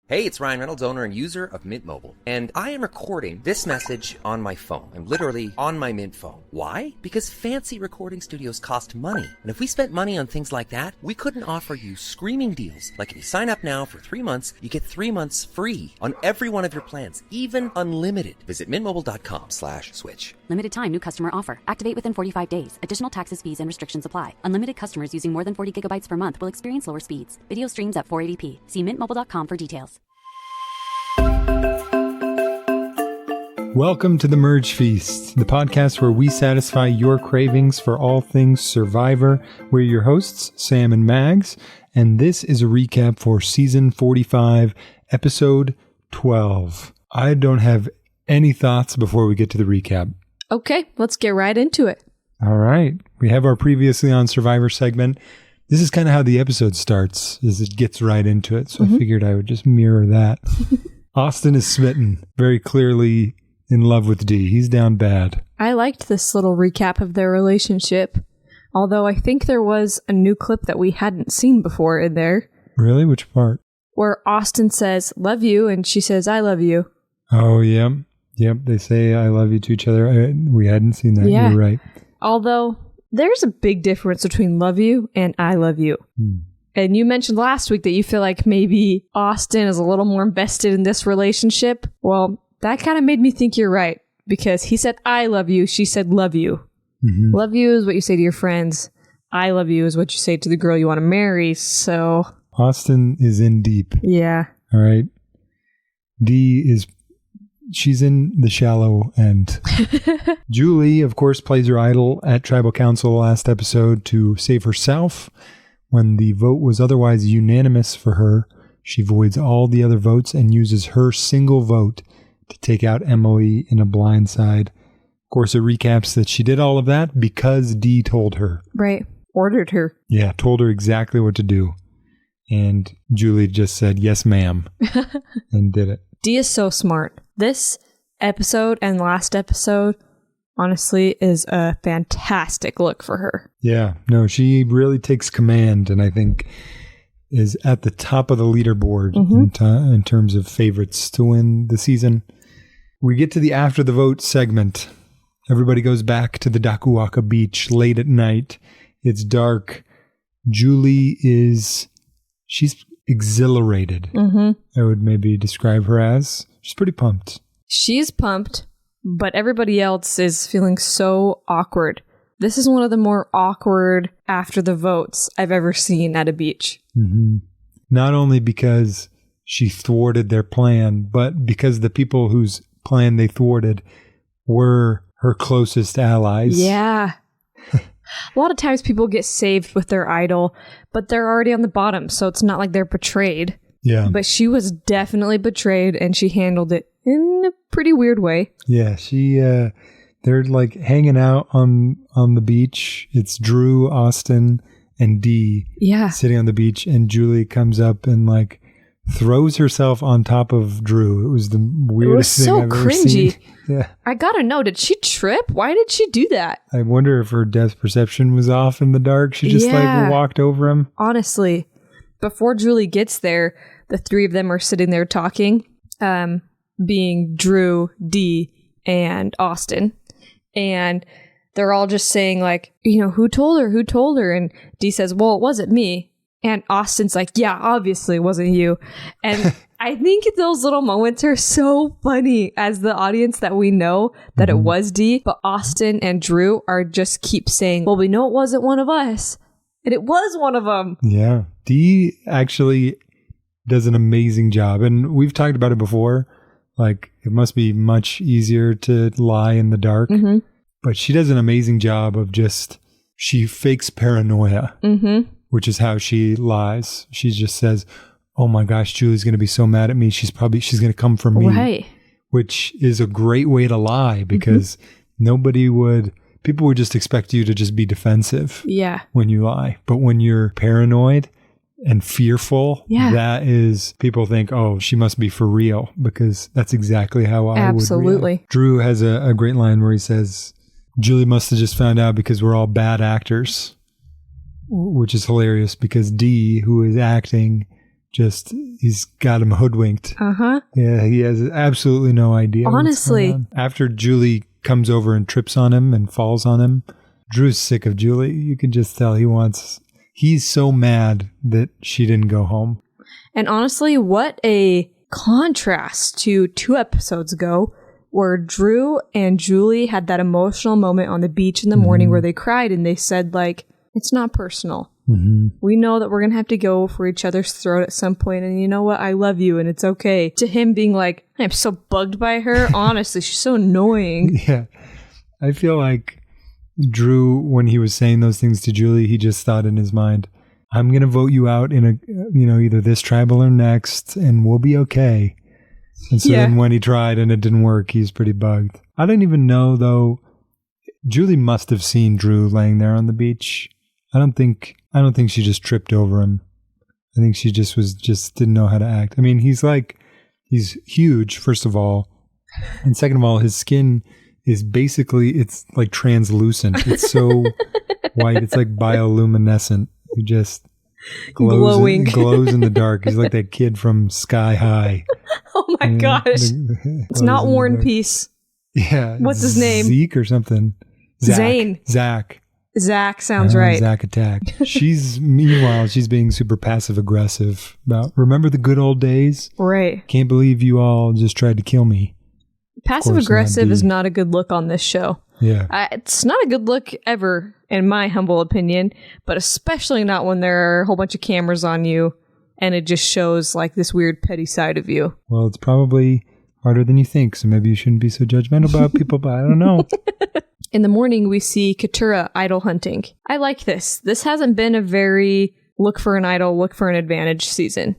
Hey, it's Ryan Reynolds, owner and user of Mint Mobile. And I am recording this message on my phone. I'm literally on my Mint phone. Why? Because fancy recording studios cost money. And if we spent money on things like that, we couldn't offer you screaming deals. Like if you sign up now for 3 months, you get 3 months free on every one of your plans, even unlimited. Visit mintmobile.com/switch. Limited time new customer offer. Activate within 45 days. Additional taxes, fees, and restrictions apply. Unlimited customers using more than 40 gigabytes per month will experience lower speeds. Video streams at 480p. See mintmobile.com for details. Welcome to the Merge Feast, the podcast where we satisfy your cravings for all things Survivor. We're your hosts, Sam and Mags, and this is a recap for Season 45, Episode 12. I don't have any thoughts before we get to the recap. Okay, let's get right into it. All right. We have our Previously on Survivor segment. This is kind of how the episode starts, as it gets right into it, so I figured I would just mirror that. Austin is smitten, very clearly in love with Dee. He's down bad. I liked this little recap of their relationship, although I think there was a new clip that we hadn't seen before in there. Really? Which part? Where Austin says, "Love you," and she says, "I love you." Oh, yeah. Yep, they say I love you to each other. We hadn't seen that. Yeah. You're right. Although, there's a big difference between love you and I love you. And you mentioned last week that you feel like maybe Austin is a little more invested in this relationship. Well, that kind of made me think you're right, because he said, "I love you." She said, "Love you." Love you is what you say to your friends. I love you is what you say to the girl you want to marry. So Austin is in deep. yeah. All right. She's in the shallow end. Julie, of course, plays her idol at Tribal Council last episode to save herself. When the vote was otherwise unanimous for her, she voids all the other votes and uses her single vote to take out Emily in a blindside. Of course, it recaps that she did all of that because Dee told her. Right. Ordered her. Yeah, told her exactly what to do. And Julie just said, "Yes, ma'am," and did it. Dee is so smart. This episode and last episode, honestly, is a fantastic look for her. Yeah, no, she really takes command, and I think is at the top of the leaderboard in terms of favorites to win the season. We get to the after the vote segment. Everybody goes back to the Dakuwaka beach late at night. It's dark. Julie she's exhilarated. I would maybe describe her as. She's pretty pumped. She's pumped, but everybody else is feeling so awkward. This is one of the more awkward after the votes I've ever seen at a beach. Not only because she thwarted their plan, but because the people whose plan they thwarted were her closest allies. Yeah. A lot of times people get saved with their idol, but they're already on the bottom, so it's not like they're betrayed. Yeah. But she was definitely betrayed, and she handled it in a pretty weird way. Yeah, they're like hanging out on the beach. It's Drew, Austin, and Dee sitting on the beach, and Julie comes up and like throws herself on top of Drew. It was the weirdest thing I've ever seen. Yeah. I gotta know, did she trip? Why did she do that? I wonder if her depth perception was off in the dark. She just like walked over him. Honestly, before Julie gets there, the three of them are sitting there talking, being Drew, Dee, and Austin. And they're all just saying like, who told her? Who told her? And Dee says, "Well, it wasn't me." And Austin's like, "Yeah, obviously it wasn't you." And I think those little moments are so funny as the audience that we know that it was Dee, but Austin and Drew are just keep saying, "Well, we know it wasn't one of us." And it was one of them. Yeah. Dee actually does an amazing job. And we've talked about it before. Like, it must be much easier to lie in the dark. But she does an amazing job of she fakes paranoia, which is how she lies. She just says, "Oh my gosh, Julie's going to be so mad at me. She's going to come for me." Right. Which is a great way to lie because people would just expect you to just be defensive when you lie. But when you're paranoid and fearful, that is, people think, "Oh, she must be for real," because that's exactly how I would react. Drew has a great line where he says, "Julie must have just found out because we're all bad actors," which is hilarious because Dee, who is acting, he's got him hoodwinked. Uh-huh. Yeah, he has absolutely no idea. Honestly. What's going on. After Julie comes over and trips on him and falls on him, Drew's sick of Julie. You can just tell he's so mad that she didn't go home. And honestly, what a contrast to 2 episodes ago where Drew and Julie had that emotional moment on the beach in the morning where they cried and they said, like, it's not personal. We know that we're going to have to go for each other's throat at some point, and you know what? I love you, and it's okay. To him being like, I'm so bugged by her. Honestly, she's so annoying. Yeah. I feel like Drew, when he was saying those things to Julie, he just thought in his mind, I'm going to vote you out in either this tribal or next, and we'll be okay. And so then when he tried and it didn't work, he's pretty bugged. I don't even know, though. Julie must have seen Drew laying there on the beach. I don't think she just tripped over him. I think she just didn't know how to act. I mean, he's huge, first of all. And second of all, his skin is basically, it's like translucent. It's so white. It's like bioluminescent. He just glows in the dark. He's like that kid from Sky High. Oh my gosh. It's not War and Peace. Yeah. What's his name? Zeke or something. Zane. Zach sounds right. Zach Attack. Meanwhile, she's being super passive aggressive about, remember the good old days? Right. Can't believe you all just tried to kill me. Passive aggressive is not a good look on this show. Yeah. It's not a good look ever, in my humble opinion, but especially not when there are a whole bunch of cameras on you and it just shows like this weird petty side of you. Well, it's probably harder than you think, so maybe you shouldn't be so judgmental about people, but I don't know. In the morning, we see Keturah idol hunting. I like this. This hasn't been a very look for an idol, look for an advantage season.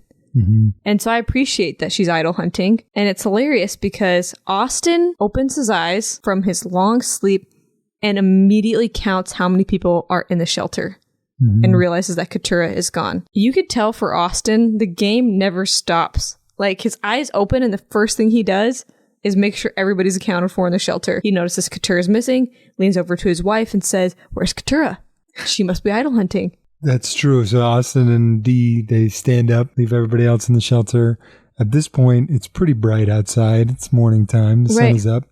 And so I appreciate that she's idol hunting. And it's hilarious because Austin opens his eyes from his long sleep and immediately counts how many people are in the shelter and realizes that Keturah is gone. You could tell for Austin, the game never stops. Like, his eyes open and the first thing he does is make sure everybody's accounted for in the shelter. He notices Keturah's missing, leans over to his wife and says, "Where's Keturah? She must be idol hunting." That's true. So Austin and Dee, they stand up, leave everybody else in the shelter. At this point, it's pretty bright outside. It's morning time. The sun is up.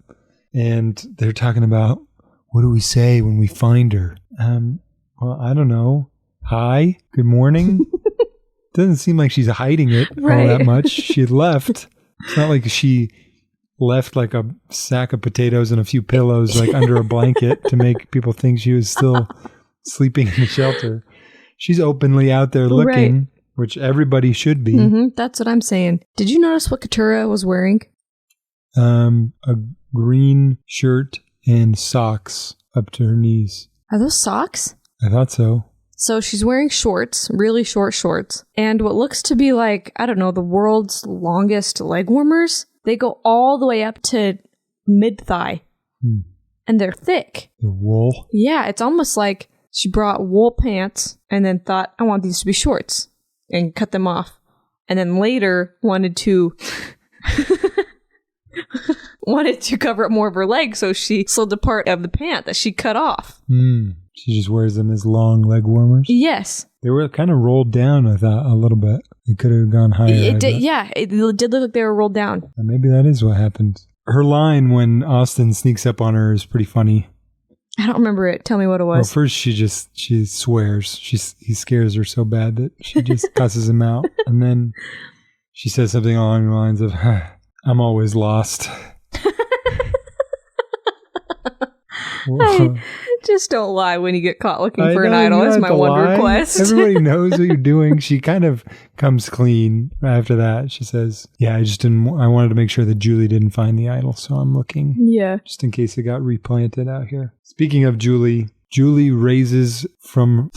And they're talking about, what do we say when we find her? Well, I don't know. Hi, good morning. Doesn't seem like she's hiding it all that much. She left. It's not like she left like a sack of potatoes and a few pillows like under a blanket to make people think she was still sleeping in the shelter. She's openly out there looking, which everybody should be. That's what I'm saying. Did you notice what Keturah was wearing? A green shirt and socks up to her knees. Are those socks? I thought so. So she's wearing shorts, really short shorts, and what looks to be like, I don't know, the world's longest leg warmers. They go all the way up to mid-thigh, and they're thick. The wool? Yeah, it's almost like she brought wool pants and then thought, I want these to be shorts, and cut them off. And then later wanted to cover up more of her legs, so she slid the part of the pant that she cut off. She just wears them as long leg warmers? Yes. They were kind of rolled down, I thought, a little bit. They could have gone higher. It did look like they were rolled down. Maybe that is what happened. Her line when Austin sneaks up on her is pretty funny. I don't remember it. Tell me what it was. Well, first she swears. He scares her so bad that she just cusses him out. And then she says something along the lines of, I'm always lost. Hey, just don't lie when you get caught looking for an idol. That's my one request. Everybody knows what you're doing. She kind of comes clean after that. She says, yeah, I wanted to make sure that Julie didn't find the idol, so I'm looking. Yeah. Just in case it got replanted out here. Speaking of Julie raises from...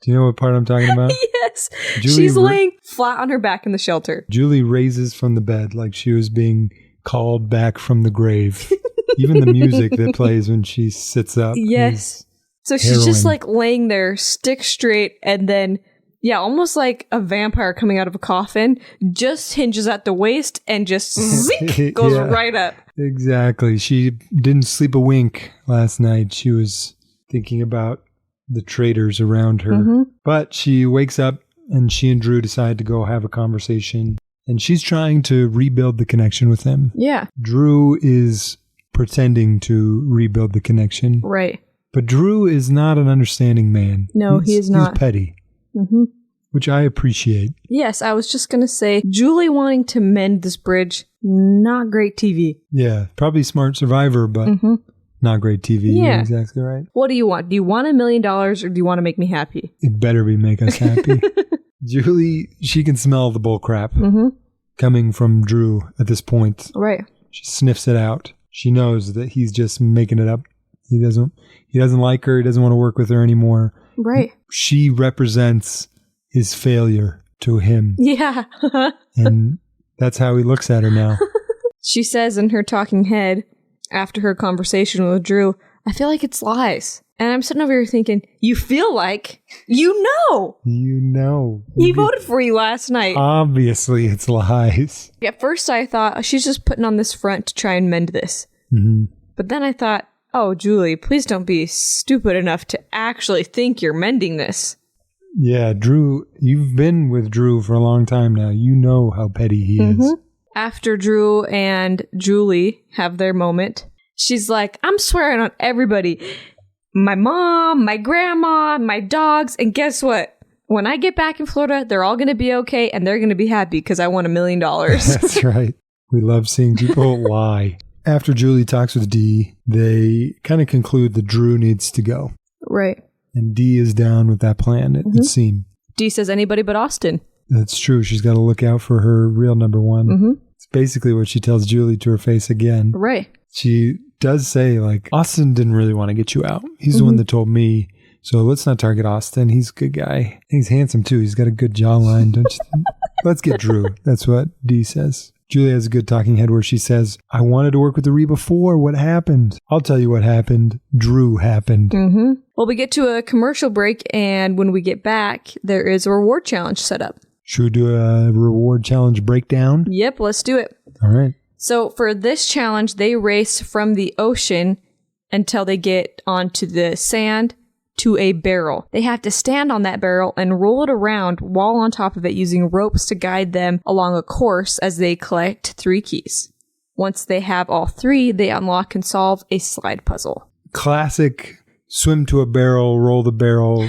Do you know what part I'm talking about? Yes. She's laying flat on her back in the shelter. Julie raises from the bed like she was being called back from the grave. Even the music that plays when she sits up. Yes. So she's just like laying there, stick straight, and then, almost like a vampire coming out of a coffin, just hinges at the waist and just zink, goes right up. Exactly. She didn't sleep a wink last night. She was thinking about the traitors around her. But she wakes up and she and Drew decide to go have a conversation. And she's trying to rebuild the connection with him. Yeah. Drew is pretending to rebuild the connection. Right. But Drew is not an understanding man. No, he is not. He's petty. Mm-hmm. Which I appreciate. Yes, I was just going to say, Julie wanting to mend this bridge, not great TV. Yeah, probably smart survivor, but not great TV. Yeah. You're exactly right. What do you want? Do you want $1 million or do you want to make me happy? It better be make us happy. Julie, she can smell the bull crap coming from Drew at this point. Right. She sniffs it out. She knows that he's just making it up. He doesn't like her. He doesn't want to work with her anymore. Right. She represents his failure to him. Yeah. And that's how he looks at her now. She says in her talking head, after her conversation with Drew, I feel like it's lies. And I'm sitting over here thinking, you feel like, you know. You know. He voted for you last night. Obviously, it's lies. At first I thought, she's just putting on this front to try and mend this. Mm-hmm. But then I thought, oh, Julie, please don't be stupid enough to actually think you're mending this. Yeah, Drew, you've been with Drew for a long time now. You know how petty he is. After Drew and Julie have their moment, she's like, I'm swearing on everybody. My mom, my grandma, my dogs, and guess what? When I get back in Florida, they're all going to be okay and they're going to be happy because I won $1 million. That's right. We love seeing people lie. After Julie talks with Dee, they kind of conclude that Drew needs to go. Right. And Dee is down with that plan, it would seem. Dee says anybody but Austin. That's true. She's got to look out for her real number one. It's basically what she tells Julie to her face again. Right. She does say, like, Austin didn't really want to get you out. He's the one that told me. So let's not target Austin. He's a good guy. He's handsome, too. He's got a good jawline, don't you think? Let's get Drew. That's what Dee says. Julie has a good talking head where she says, I wanted to work with the Ree before. What happened? I'll tell you what happened. Drew happened. Well, we get to a commercial break, and when we get back, there is a reward challenge set up. Should we do a reward challenge breakdown? Yep, let's do it. All right. So for this challenge, they race from the ocean until they get onto the sand to a barrel. They have to stand on that barrel and roll it around while on top of it using ropes to guide them along a course as they collect 3 keys. Once they have all 3, they unlock and solve a slide puzzle. Classic swim to a barrel, roll the barrel,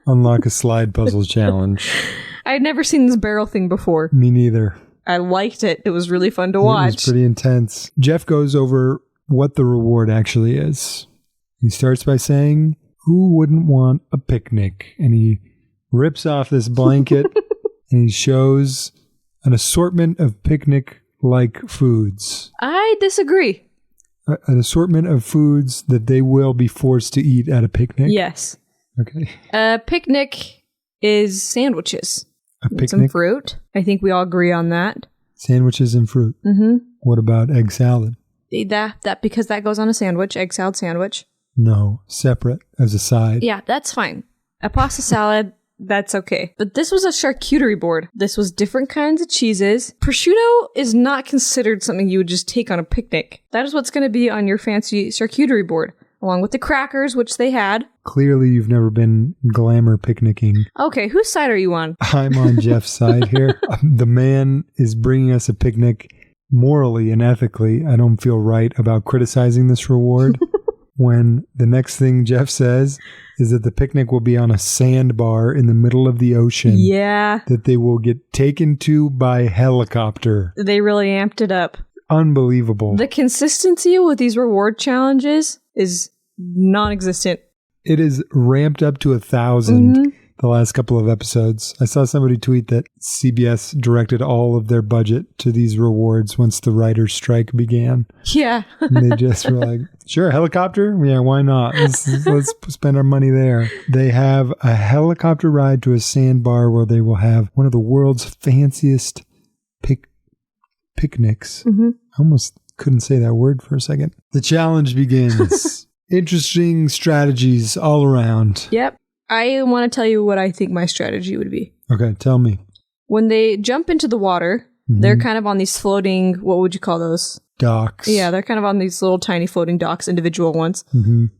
unlock a slide puzzle challenge. I had never seen this barrel thing before. Me neither. I liked it. It was really fun to watch. It was pretty intense. Jeff goes over what the reward actually is. He starts by saying, who wouldn't want a picnic? And he rips off this blanket and he shows an assortment of picnic-like foods. I disagree. An assortment of foods that they will be forced to eat at a picnic? Yes. Okay. A picnic is sandwiches. A picnic? Some fruit. I think we all agree on that. Sandwiches and fruit. What about egg salad? That because that goes on a sandwich, egg salad sandwich. No, separate as a side. Yeah, that's fine. A pasta salad, that's okay. But this was a charcuterie board. This was different kinds of cheeses. Prosciutto is not considered something you would just take on a picnic. That is what's going to be on your fancy charcuterie board, along with the crackers, which they had. Clearly, you've never been glamour picnicking. Okay, whose side are you on? I'm on Jeff's side here. The man is bringing us a picnic morally and ethically. I don't feel right about criticizing this reward. When the next thing Jeff says is that the picnic will be on a sandbar in the middle of the ocean. Yeah. That they will get taken to by helicopter. They really amped it up. Unbelievable. The consistency with these reward challenges is non-existent. It is ramped up to 1,000 the last couple of episodes. I saw somebody tweet that CBS directed all of their budget to these rewards once the writer's strike began. Yeah. And they just were like, sure, helicopter? Yeah, why not? Let's spend our money there. They have a helicopter ride to a sandbar where they will have one of the world's fanciest picnics. I almost couldn't say that word for a second. The challenge begins. Interesting strategies all around. Yep. I want to tell you what I think my strategy would be. Okay, tell me. When they jump into the water, they're kind of on these floating, what would you call those? Docks. Yeah, they're kind of on these little tiny floating docks, individual ones.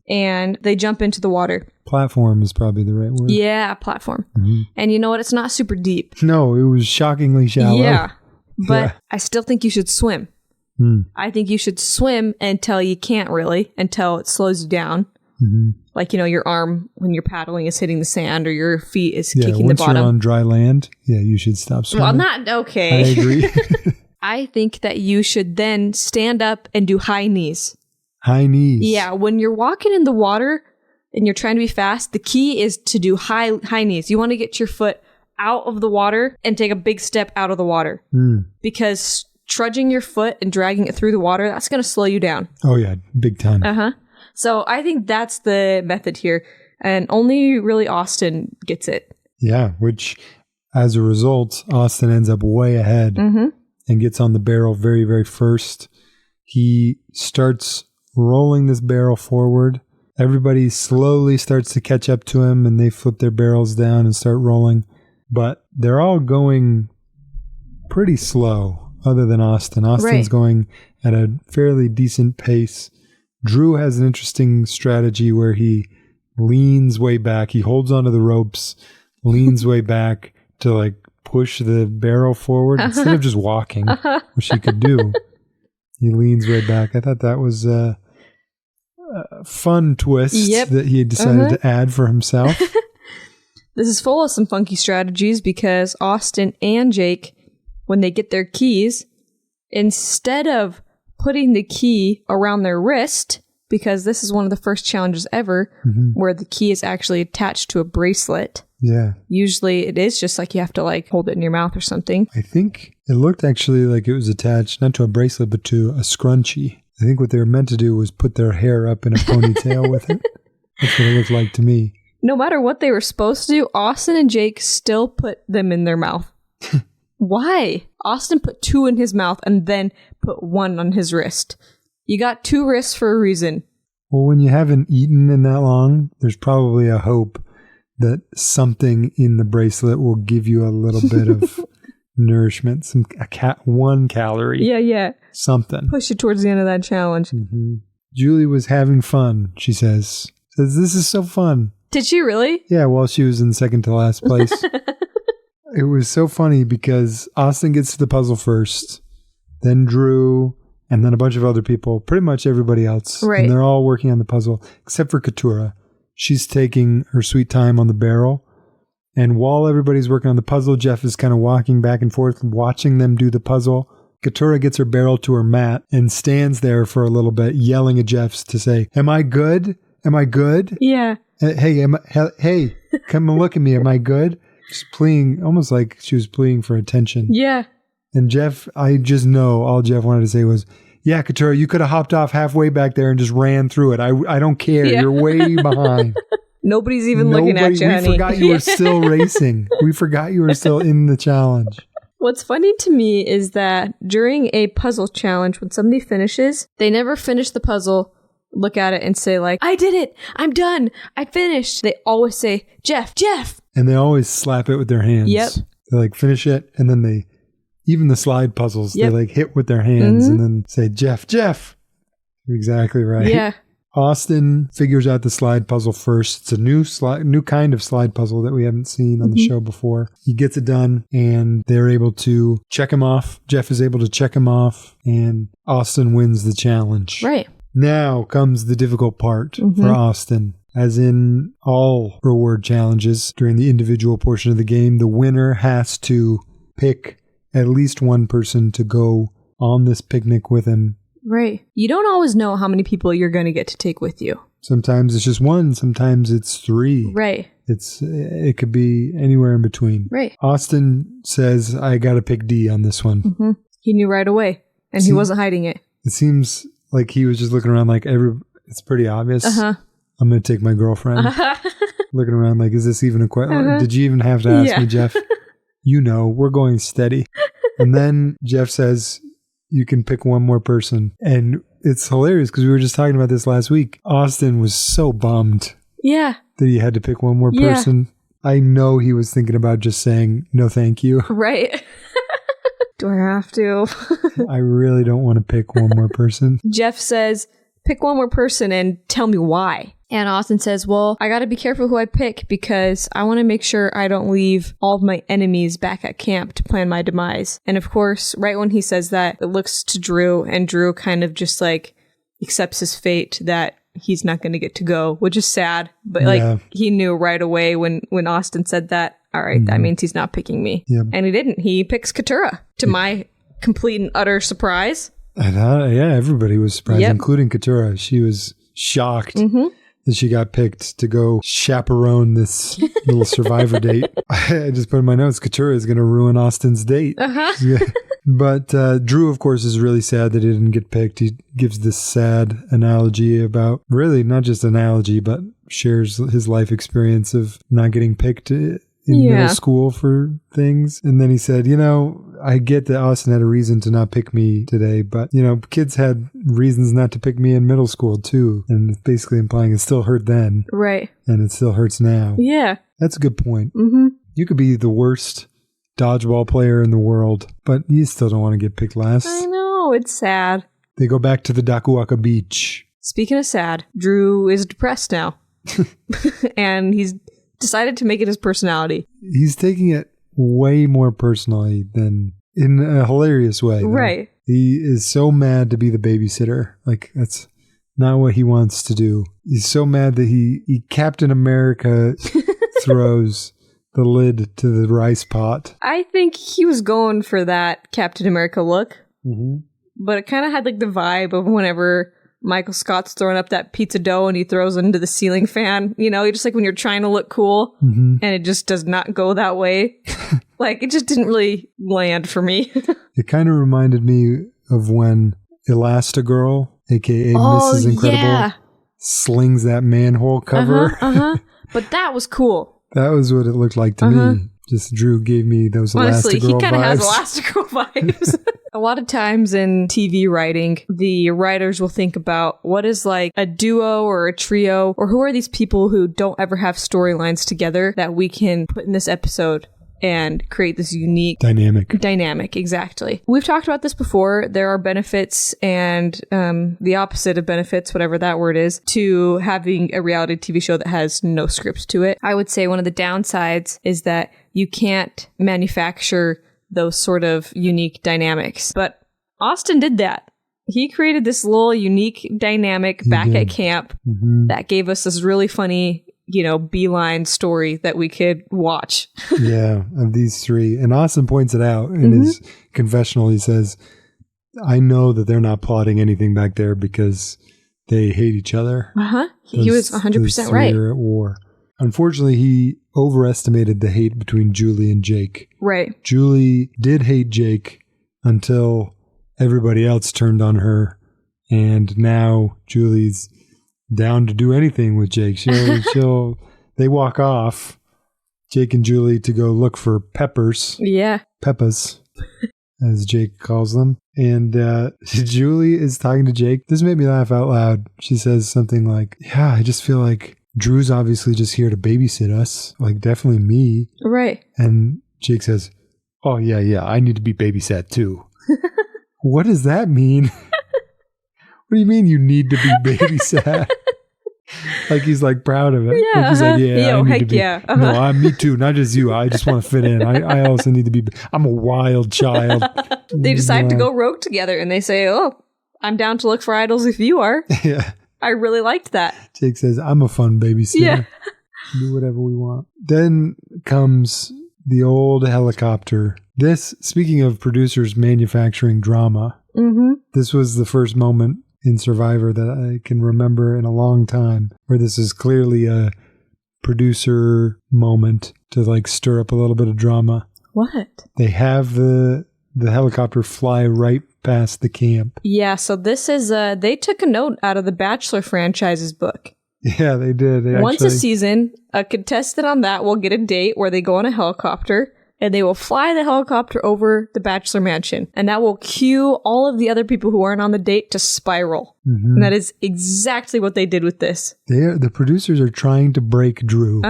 And they jump into the water. Platform is probably the right word. Yeah, platform. And you know what? It's not super deep. No, it was shockingly shallow. Yeah. But Yeah. I still think you should swim. I think you should swim until you can't really, until it slows you down. Like, your arm when you're paddling is hitting the sand or your feet is kicking the once bottom. you're on dry land, you should stop swimming. Well, not okay. I agree. I think that you should then stand up and do high knees. High knees. Yeah, when you're walking in the water and you're trying to be fast, the key is to do high knees. You want to get your foot out of the water and take a big step out of the water. Because trudging your foot and dragging it through the water, that's going to slow you down. Oh, yeah. Big time. So I think that's the method here. And only really Austin gets it. Yeah, which as a result, Austin ends up way ahead and gets on the barrel very, very first. He starts rolling this barrel forward. Everybody slowly starts to catch up to him and they flip their barrels down and start rolling. But they're all going pretty slow other than Austin. Austin's going at a fairly decent pace. Drew has an interesting strategy where he leans way back. He holds onto the ropes, leans way back to like push the barrel forward instead of just walking, which he could do. He leans way back. I thought that was a fun twist that he had decided to add for himself. This is full of some funky strategies because Austin and Jake, when they get their keys, instead of putting the key around their wrist, because this is one of the first challenges ever where the key is actually attached to a bracelet. Yeah. Usually it is just like you have to like hold it in your mouth or something. I think it looked actually like it was attached not to a bracelet but to a scrunchie. I think what they were meant to do was put their hair up in a ponytail with it. That's what it looked like to me. No matter what they were supposed to do, Austin and Jake still put them in their mouth. Why? Austin put 2 in his mouth and then put 1 on his wrist. You got 2 wrists for a reason. Well, when you haven't eaten in that long, there's probably a hope that something in the bracelet will give you a little bit of nourishment, 1 calorie. Yeah. Something. Push you towards the end of that challenge. Julie was having fun, she says. This is so fun. Did she really? Yeah, well, she was in second to last place. It was so funny because Austin gets to the puzzle first, then Drew, and then a bunch of other people, pretty much everybody else. Right. And they're all working on the puzzle, except for Katura. She's taking her sweet time on the barrel. And while everybody's working on the puzzle, Jeff is kind of walking back and forth, watching them do the puzzle. Katura gets her barrel to her mat and stands there for a little bit, yelling at Jeff to say, "Am I good? Am I good? Yeah. Hey, hey, come and look at me. Am I good?" She's pleading, almost like she was pleading for attention. Yeah. And Jeff, I just know all Jeff wanted to say was, "Yeah, Katura, you could have hopped off halfway back there and just ran through it. I don't care. Yeah. You're way behind." Nobody's even looking at you, honey. We forgot you were still racing. We forgot you were still in the challenge. What's funny to me is that during a puzzle challenge, when somebody finishes, they never finish the puzzle, look at it and say like, "I did it. I'm done. I finished." They always say, "Jeff, Jeff." And they always slap it with their hands. Yep. They like finish it and then they, even the slide puzzles, they like hit with their hands and then say, "Jeff, Jeff." You're exactly right. Yeah. Austin figures out the slide puzzle first. It's a new kind of slide puzzle that we haven't seen on the show before. He gets it done and they're able to check him off. Jeff is able to check him off and Austin wins the challenge. Right. Now comes the difficult part for Austin. As in all reward challenges during the individual portion of the game, the winner has to pick at least one person to go on this picnic with him. Right. You don't always know how many people you're going to get to take with you. Sometimes it's just 1, sometimes it's 3. Right. It could be anywhere in between. Right. Austin says, "I got to pick D on this one." He knew right away and he wasn't hiding it. It seems like he was just looking around like it's pretty obvious. I'm going to take my girlfriend. Looking around like, is this even a question? Did you even have to ask me, Jeff? We're going steady. And then Jeff says, "You can pick one more person." And it's hilarious because we were just talking about this last week. Austin was so bummed Yeah. that he had to pick one more person. I know he was thinking about just saying, "No, thank you." Right. Do I have to? I really don't want to pick one more person. Jeff says, "Pick one more person and tell me why." And Austin says, well, I got to be careful who I pick because I want to make sure I don't leave all of my enemies back at camp to plan my demise. And of course, right when he says that, it looks to Drew, and Drew kind of just like accepts his fate that he's not going to get to go, which is sad. But like he knew right away when Austin said that, all right, that means he's not picking me. Yep. And he didn't. He picks Keturah to my complete and utter surprise. And, everybody was surprised, including Keturah. She was shocked that she got picked to go chaperone this little survivor date. I just put in my notes, Keturah is going to ruin Austin's date. But Drew, of course, is really sad that he didn't get picked. He gives this sad analogy about, really not just analogy, but shares his life experience of not getting picked in middle school for things. And then he said, I get that Austin had a reason to not pick me today, but, kids had reasons not to pick me in middle school too. And it's basically implying it still hurt then. Right. And it still hurts now. Yeah. That's a good point. You could be the worst dodgeball player in the world, but you still don't want to get picked last. I know. It's sad. They go back to the Dakuaka Beach. Speaking of sad, Drew is depressed now. And he's decided to make it his personality. He's taking it way more personally than in a hilarious way. Though. Right. He is so mad to be the babysitter. Like, that's not what he wants to do. He's so mad that he Captain America throws the lid to the rice pot. I think he was going for that Captain America look. But it kind of had like the vibe of whenever Michael Scott's throwing up that pizza dough and he throws it into the ceiling fan. Just like when you're trying to look cool and it just does not go that way. Like, it just didn't really land for me. It kind of reminded me of when Elastigirl, a.k.a. Mrs. Incredible, slings that manhole cover. But that was cool. That was what it looked like to me. Just Drew gave me those Honestly, Elastigirl vibes. he kind of has Elastigirl vibes. A lot of times in TV writing, the writers will think about what is like a duo or a trio, or who are these people who don't ever have storylines together that we can put in this episode and create this unique dynamic. Exactly. We've talked about this before. There are benefits and the opposite of benefits, whatever that word is, to having a reality TV show that has no script to it. I would say one of the downsides is that you can't manufacture those sort of unique dynamics. But Austin did that. He created this little unique dynamic at camp that gave us this really funny, beeline story that we could watch. Of these three. And Austin points it out in his confessional. He says, I know that they're not plotting anything back there because they hate each other. He was 100% right. Are at war. Unfortunately, he overestimated the hate between Julie and Jake. Right. Julie did hate Jake until everybody else turned on her. And now Julie's down to do anything with Jake. They walk off, Jake and Julie, to go look for peppers. Yeah. Peppas, as Jake calls them. And Julie is talking to Jake. This made me laugh out loud. She says something like, I just feel like Drew's obviously just here to babysit us. Like, definitely me. Right. And Jake says, oh, yeah, I need to be babysat too. What does that mean? What do you mean you need to be babysat? Like, he's like proud of it. Yeah. Like, he's like, I need to be. No, me too. Not just you. I just want to fit in. I also need to be. I'm a wild child. They decide to go rogue together and they say, oh, I'm down to look for idols if you are. Yeah. I really liked that. Jake says, I'm a fun babysitter. Yeah. Do whatever we want. Then comes the old helicopter. This, speaking of producers manufacturing drama, this was the first moment in Survivor that I can remember in a long time where this is clearly a producer moment to like stir up a little bit of drama. What? They have the helicopter fly right past the camp. Yeah, so this is they took a note out of the Bachelor franchise's book. Yeah, they did. Once a season, a contestant on that will get a date where they go on a helicopter and they will fly the helicopter over the Bachelor mansion. And that will cue all of the other people who aren't on the date to spiral. And that is exactly what they did with this. The producers are trying to break Drew.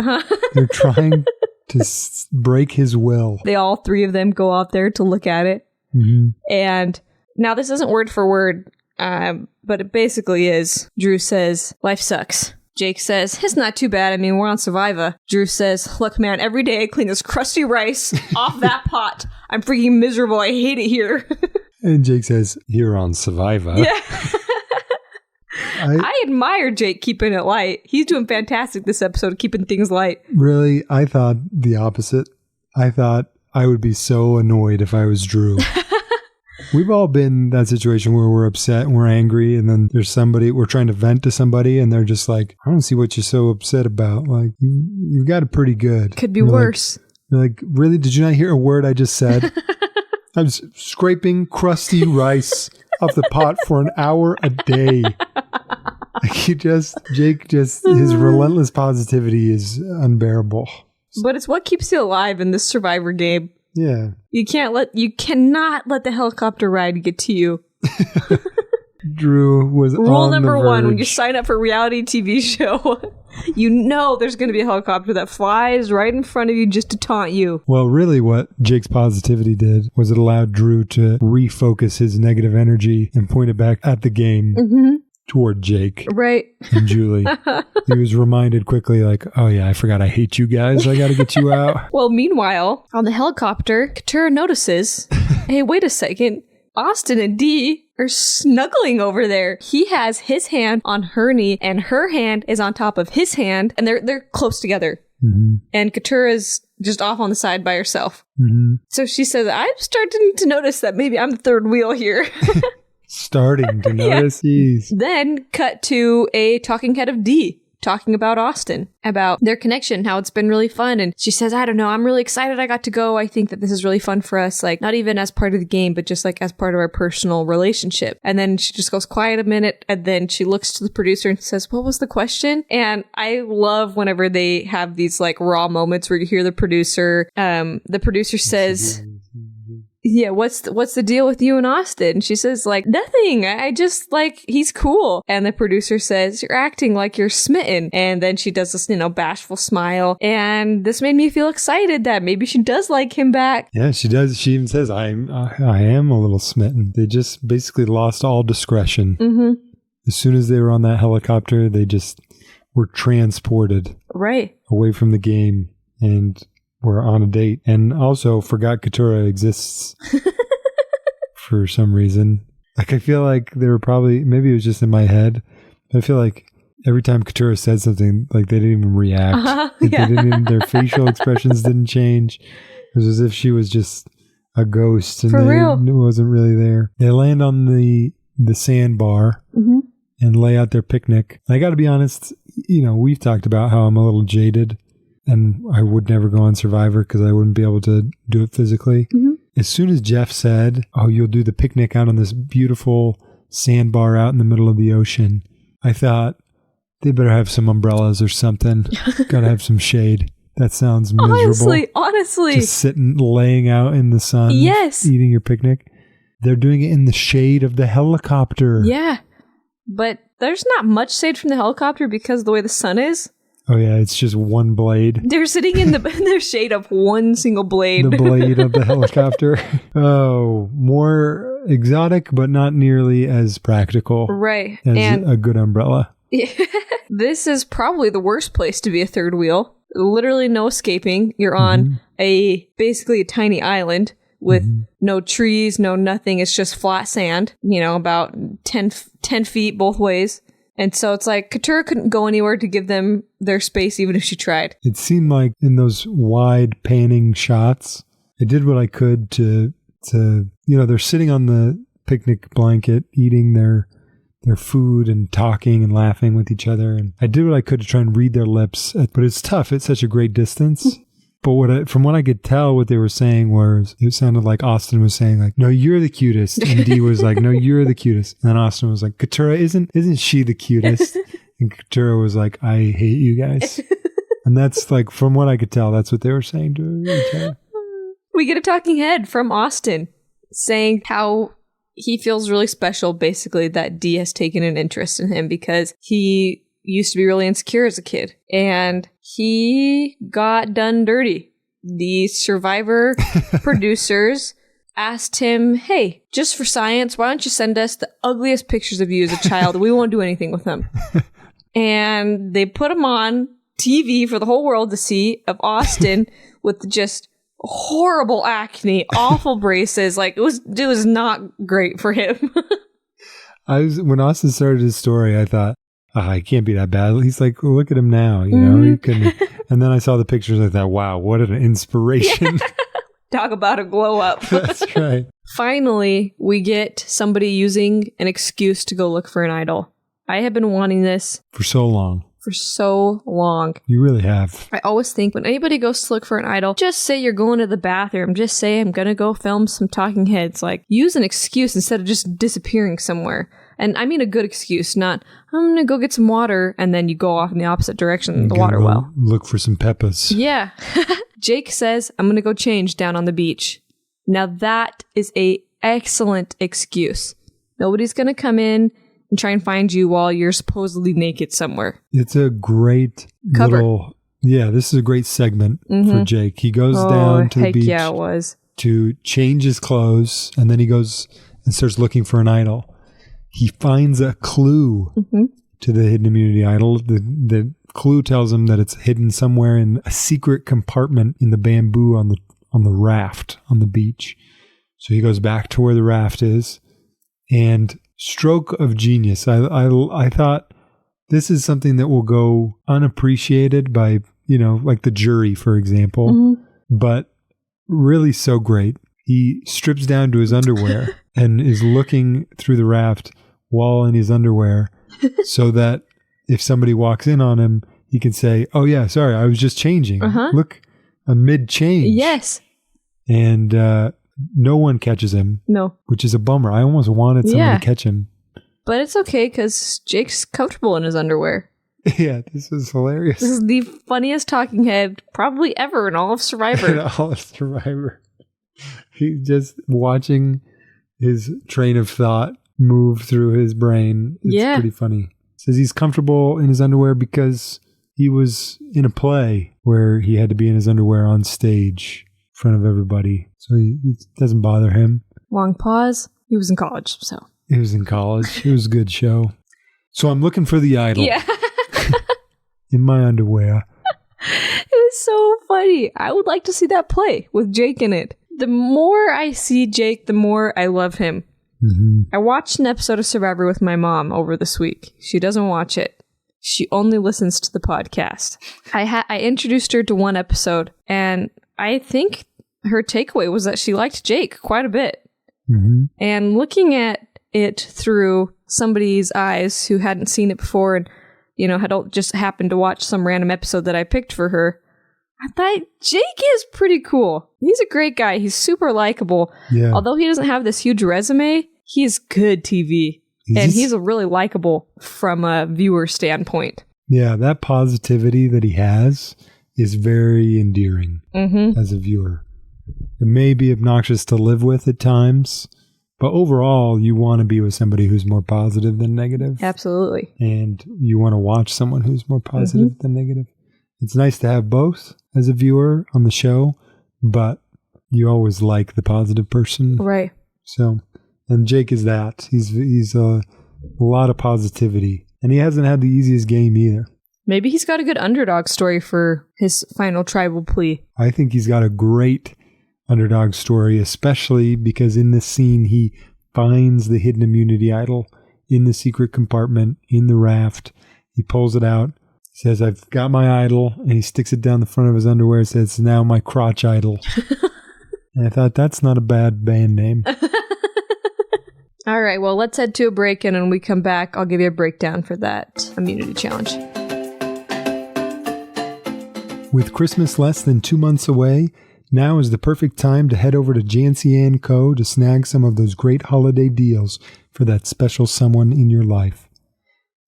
They're trying to break his will. All three of them go out there to look at it. And now this isn't word for word, but it basically is. Drew says, life sucks. Jake says, it's not too bad. I mean, we're on Survivor. Drew says, look, man, every day I clean this crusty rice off that pot. I'm freaking miserable. I hate it here. And Jake says, you're on Survivor. Yeah. I admire Jake keeping it light. He's doing fantastic this episode, keeping things light. Really, I thought the opposite. I thought I would be so annoyed if I was Drew. We've all been in that situation where we're upset and we're angry, and then there's somebody, we're trying to vent to somebody, and they're just like, I don't see what you're so upset about. Like, you've got it pretty good. Could be worse. Like, really? Did you not hear a word I just said? I'm scraping crusty rice off the pot for an hour a day. Like, Jake, his relentless positivity is unbearable. But it's what keeps you alive in this Survivor game. Yeah. You cannot let the helicopter ride get to you. Drew was Rule on number the one, when verge. you sign up for a reality TV show, you know there's going to be a helicopter that flies right in front of you just to taunt you. Well, really what Jake's positivity did was it allowed Drew to refocus his negative energy and point it back at the game. Mm-hmm. Toward Jake. Right. And Julie. He was reminded quickly, like, oh yeah, I forgot I hate you guys. I got to get you out. Well, meanwhile, on the helicopter, Katurah notices, hey, wait a second. Austin and Dee are snuggling over there. He has his hand on her knee, and her hand is on top of his hand, and they're close together. Mm-hmm. And Katurah's just off on the side by herself. Mm-hmm. So she says, I'm starting to notice that maybe I'm the third wheel here. Starting to notice. Yeah. Then cut to a talking head of Dee talking about Austin, about their connection, how it's been really fun. And she says, I don't know, I'm really excited I got to go. I think that this is really fun for us, like not even as part of the game, but just like as part of our personal relationship. And then she just goes quiet a minute, and then she looks to the producer and says, what was the question? And I love whenever they have these like raw moments where you hear the producer says, yeah, what's the deal with you and Austin? And she says, like, nothing. I just, like, he's cool. And the producer says, you're acting like you're smitten. And then she does this, bashful smile. And this made me feel excited that maybe she does like him back. Yeah, she does. She even says, I am a little smitten. They just basically lost all discretion. Mm-hmm. As soon as they were on that helicopter, they just were transported. Right. Away from the game. And we're on a date, and also forgot Katurah exists for some reason. Like, I feel like they were probably, maybe it was just in my head. I feel like every time Katurah said something, like they didn't even react. Yeah. Their facial expressions didn't change. It was as if she was just a ghost, and for real. It wasn't really there. They land on the sandbar and lay out their picnic. I got to be honest, we've talked about how I'm a little jaded. And I would never go on Survivor because I wouldn't be able to do it physically. Mm-hmm. As soon as Jeff said, oh, you'll do the picnic out on this beautiful sandbar out in the middle of the ocean, I thought they better have some umbrellas or something. Gotta have some shade. That sounds miserable. Honestly. Just sitting, laying out in the sun. Yes. Eating your picnic. They're doing it in the shade of the helicopter. Yeah. But there's not much shade from the helicopter because of the way the sun is. Oh, yeah, it's just one blade. They're sitting in their shade of one single blade. The blade of the helicopter. Oh, more exotic, but not nearly as practical. Right. As a good umbrella. This is probably the worst place to be a third wheel. Literally no escaping. You're on basically a tiny island with no trees, no nothing. It's just flat sand, about 10 feet both ways. And so it's like Katurah couldn't go anywhere to give them their space even if she tried. It seemed like in those wide panning shots, I did what I could to they're sitting on the picnic blanket eating their food and talking and laughing with each other. And I did what I could to try and read their lips. But it's tough. It's such a great distance. But from what I could tell, what they were saying was, it sounded like Austin was saying, like, no, you're the cutest. And Dee was like, no, you're the cutest. And then Austin was like, Katurah, isn't she the cutest? And Katurah was like, I hate you guys. And that's like, from what I could tell, that's what they were saying to each other. We get a talking head from Austin saying how he feels really special, basically, that Dee has taken an interest in him because he used to be really insecure as a kid, and he got done dirty. The Survivor producers asked him, hey, just for science, why don't you send us the ugliest pictures of you as a child? We won't do anything with them. and they put him on TV for the whole world to see of Austin with just horrible acne, awful braces. Like it was not great for him. When Austin started his story, I thought, he can't be that bad. He's like, look at him now, you know, he couldn't. And then I saw the pictures. I thought, wow, what an inspiration. Talk about a glow up. That's right. Finally, we get somebody using an excuse to go look for an idol. I have been wanting this For so long. You really have. I always think when anybody goes to look for an idol, just say you're going to the bathroom. Just say, I'm going to go film some talking heads. Like, use an excuse instead of just disappearing somewhere. And I mean a good excuse, not, I'm going to go get some water, and then you go off in the opposite direction, the water well. Look for some peppers. Yeah. Jake says, I'm going to go change down on the beach. Now that is a excellent excuse. Nobody's going to come in and try and find you while you're supposedly naked somewhere. It's a great cover. This is a great segment for Jake. He goes down to the beach it was. to change his clothes, and then he goes and starts looking for an idol. He finds a clue to the hidden immunity idol. The clue tells him that it's hidden somewhere in a secret compartment in the bamboo on the raft on the beach. So he goes back to where the raft is, and stroke of genius. I thought this is something that will go unappreciated by, like the jury, for example, but really so great. He strips down to his underwear and is looking through the raft while in his underwear so that if somebody walks in on him, he can say, oh yeah, sorry, I was just changing. Look, a mid-change. Yes. And no one catches him. No. Which is a bummer. I almost wanted someone to catch him. But it's okay because Jake's comfortable in his underwear. Yeah, this is hilarious. This is the funniest talking head probably ever in all of Survivor. In all of Survivor. He's just watching his train of thought move through his brain. It's pretty funny. Says he's comfortable in his underwear because he was in a play where he had to be in his underwear on stage in front of everybody. So it doesn't bother him. Long pause. He was in college, so. He was in college. It was a good show. So I'm looking for the idol. Yeah. In my underwear. It was so funny. I would like to see that play with Jake in it. The more I see Jake, the more I love him. I watched an episode of Survivor with my mom over this week. She doesn't watch it. She only listens to the podcast. I introduced her to one episode, and I think her takeaway was that she liked Jake quite a bit. And looking at it through somebody's eyes who hadn't seen it before and, had just happened to watch some random episode that I picked for her, I thought Jake is pretty cool. He's a great guy. He's super likable. Yeah. Although he doesn't have this huge resume, he's good TV. He's really likable from a viewer standpoint. Yeah, that positivity that he has is very endearing as a viewer. It may be obnoxious to live with at times, but overall, you want to be with somebody who's more positive than negative. Absolutely. And you want to watch someone who's more positive than negative. It's nice to have both as a viewer on the show, but you always like the positive person. Right. So, and Jake is that. He's a lot of positivity, and he hasn't had the easiest game either. Maybe he's got a good underdog story for his final tribal plea. I think he's got a great underdog story, especially because in this scene, he finds the hidden immunity idol in the secret compartment in the raft. He pulls it out. He says, I've got my idol, and he sticks it down the front of his underwear and says, it's now my crotch idol. And I thought, that's not a bad band name. All right, well, let's head to a break, and when we come back, I'll give you a breakdown for that immunity challenge. With Christmas less than 2 months away, now is the perfect time to head over to Jancy & Co. to snag some of those great holiday deals for that special someone in your life.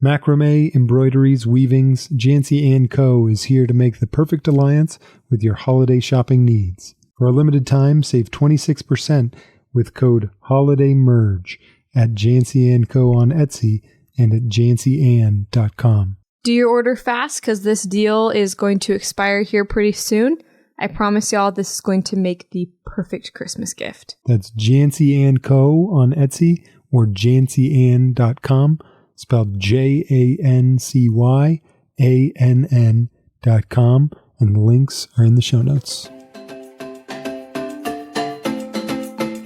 Macrame, embroideries, weavings, Jancy & Co. is here to make the perfect alliance with your holiday shopping needs. For a limited time, save 26% with code HOLIDAYMERGE at Jancy & Co. on Etsy and at jancyan.com. Do your order fast because this deal is going to expire here pretty soon. I promise y'all this is going to make the perfect Christmas gift. That's Jancy & Co. on Etsy or jancyan.com. spelled JANCYANN.com, and the links are in the show notes.